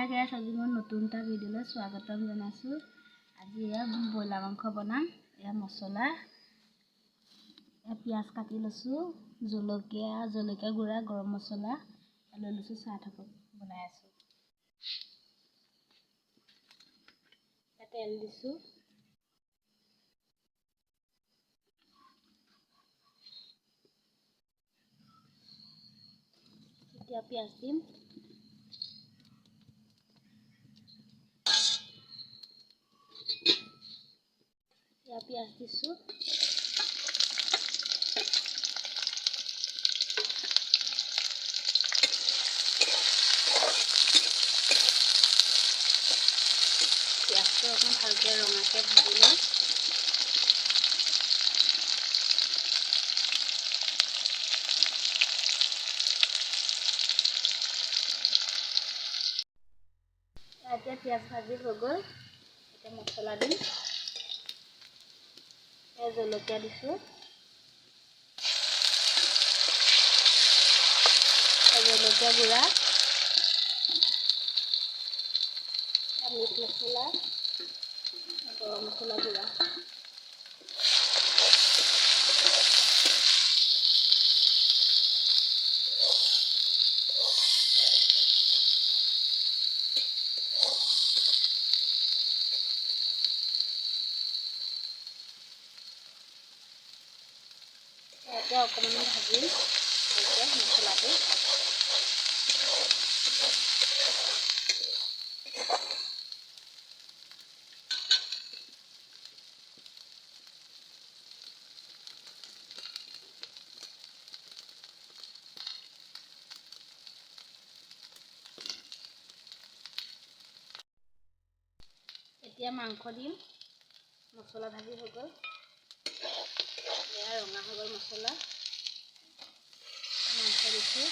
গাইছ আজি মই নতুন এটা ভিডিঅ'লৈ স্বাগতম জনাইছোঁ। আজি এয়া ব্ৰইলাৰ মাংস বনাম। এয়া মছলা, পিঁয়াজ কাটি লৈছোঁ, জলকীয়া গুড়া, গৰম মছলা লৈ লৈছোঁ। চাহ থাকক বনাই আছোঁ। তেল দিছোঁ, এতিয়া পিঁয়াজ দিম। পিঁয়াজ দিছোঁ, পিঁয়াজটো অকণ ভালকৈ ৰঙাকৈ ভাজি লওঁ। এতিয়া পিঁয়াজ ভাজি হৈ গ'ল। এতিয়া মছলা দিম। জলকীয়া দিছোঁ, জলকীয়া গুড়া, মিট মছলা, গৰম মছলা গুড়া। এতিয়া অকণমান ভাজিম মছলাটো। এতিয়া মাংস দিম। মছলা ভাজি হৈ গ'ল। এয়া ৰঙা হৈ গ'ল মছলা। মাংস দিছোঁ।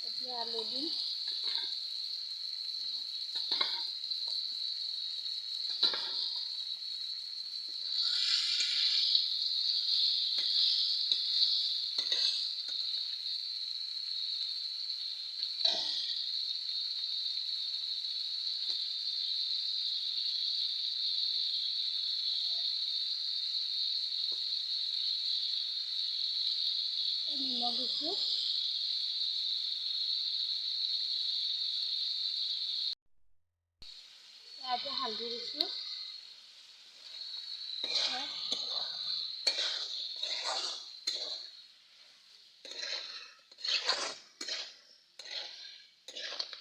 এতিয়া আলু দিম। নিমখ দিছোঁ। এতিয়া হালধি দিছোঁ।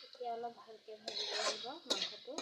এতিয়া অলপ ভালকৈ ভাজিব লাগিব মাংসটো।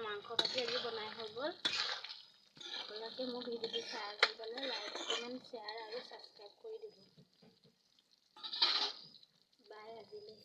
মাংস ভাজি আজি বনাই হৈ গ'ল। আপোনালোকে মোৰ ভিডিঅ'টো চাই ভাল পালে লাইক, কমেণ্ট, শ্বেয়াৰ আৰু ছাবস্ক্ৰাইব কৰি দিব। বাই আজিলৈ।